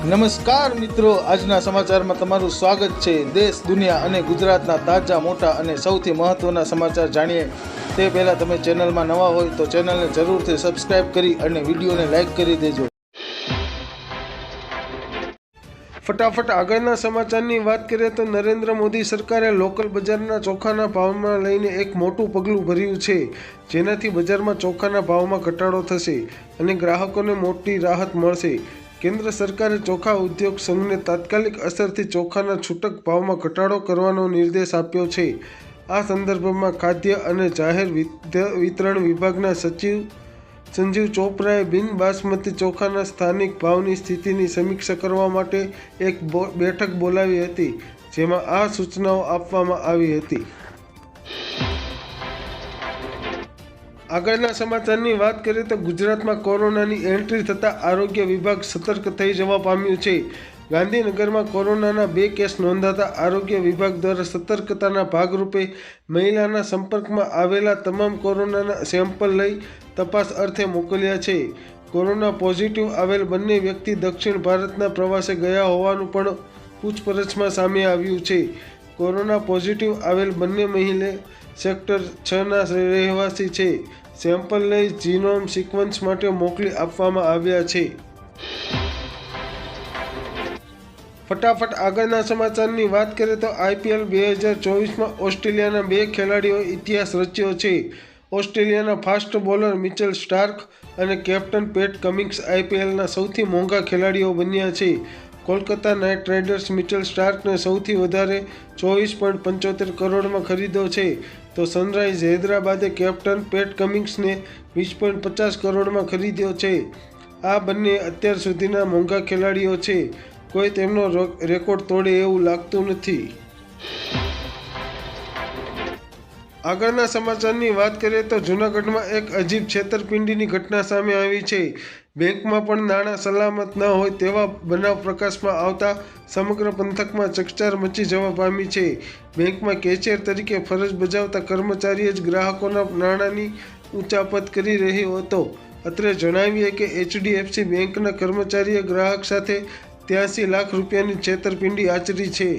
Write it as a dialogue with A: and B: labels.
A: નમસ્કાર મિત્રો, આજના સમાચારમાં તમારું સ્વાગત છે। દેશ, દુનિયા અને ગુજરાતના તાજા, મોટા અને સૌથી મહત્વના સમાચાર જાણીએ તે પહેલાં તમે ચેનલમાં નવા હોય તો ચેનલને જરૂરથી સબસ્ક્રાઇબ કરી અને વિડીયોને લાઇક કરી દેજો।
B: ફટાફટ આગળના સમાચારની વાત કરીએ તો નરેન્દ્ર મોદી સરકારે લોકલ બજારના ચોખાના ભાવમાં લઈને એક મોટું પગલું ભર્યું છે, જેનાથી બજારમાં ચોખાના ભાવમાં ઘટાડો થશે અને ગ્રાહકોને મોટી રાહત મળશે। કેન્દ્ર સરકારે ચોખા ઉદ્યોગ સંઘને તાત્કાલિક અસરથી ચોખાના છૂટક ભાવમાં ઘટાડો કરવાનો નિર્દેશ આપ્યો છે। આ સંદર્ભમાં ખાદ્ય અને જાહેર વિતરણ વિભાગના સચિવ સંજીવ ચોપરાએ બિન બાસમતી ચોખાના સ્થાનિક ભાવની સ્થિતિની સમીક્ષા કરવા માટે એક બેઠક બોલાવી હતી, જેમાં આ સૂચનાઓ આપવામાં આવી હતી। આગળના સમાચારની વાત કરીએ તો ગુજરાતમાં કોરોનાની એન્ટ્રી થતાં આરોગ્ય વિભાગ સતર્ક થઈ જવા પામ્યું છે। ગાંધીનગરમાં કોરોનાના 2 કેસ નોંધાતા આરોગ્ય વિભાગ દ્વારા સતર્કતાના ભાગરૂપે મહિલાના સંપર્કમાં આવેલા તમામ કોરોનાના સેમ્પલ લઈ તપાસ અર્થે મોકલ્યા છે। કોરોના પોઝિટિવ આવેલ બંને વ્યક્તિ દક્ષિણ ભારતના પ્રવાસે ગયા હોવાનું પણ પૂછપરછમાં સામે આવ્યું છે। કોરોના પોઝિટિવ આવેલ બંને મહિલા સેક્ટર 6ના રહેવાસી છે। સેમ્પલ લઈ જીનોમ સિક્વન્સ માટે મોકલી આપવામાં આવ્યા છે। ફટાફટ આગળના સમાચારની વાત કરીએ તો IPL 2024માં ઓસ્ટ્રેલિયાના 2 ખેલાડીઓએ ઇતિહાસ રચ્યો છે। ઓસ્ટ્રેલિયાના ફાસ્ટ બોલર મિચેલ સ્ટાર્ક અને કેપ્ટન પેટ કમિન્સ IPLના સૌથી મોંઘા ખેલાડીઓ બન્યા છે। કોલકાતા નાઇટ રાઇડર્સ મિચેલ સ્ટાર્કને સૌથી વધારે 24.75 કરોડમાં ખરીદ્યો છે, તો સનરાઇઝ હૈદરાબાદે કેપ્ટન પેટ કમિન્સને 20.50 કરોડમાં ખરીદ્યો છે। આ બંને અત્યાર સુધીના મોંઘા ખેલાડીઓ છે। કોઈ તેમનો રેકોર્ડ તોડે એવું લાગતું નથી। આગળના સમાચારની વાત કરીએ તો જૂનાગઢમાં એક અજીબ છેતરપિંડીની ઘટના સામે આવી છે। બેંકમાં પણ નાણાં સલામત ન હોય તેવા બનાવ પ્રકાશમાં આવતા સમગ્ર પંથકમાં ચકચાર મચી જવા પામી છે। બેંકમાં કેશિયર તરીકે ફરજ બજાવતા કર્મચારીએ જ ગ્રાહકોના નાણાંની ઉચાપત કરી રહ્યો હતો। અત્રે જણાવીએ કે HDFC બેંકના કર્મચારીએ ગ્રાહક સાથે 83 લાખ રૂપિયાની છેતરપિંડી આચરી છે।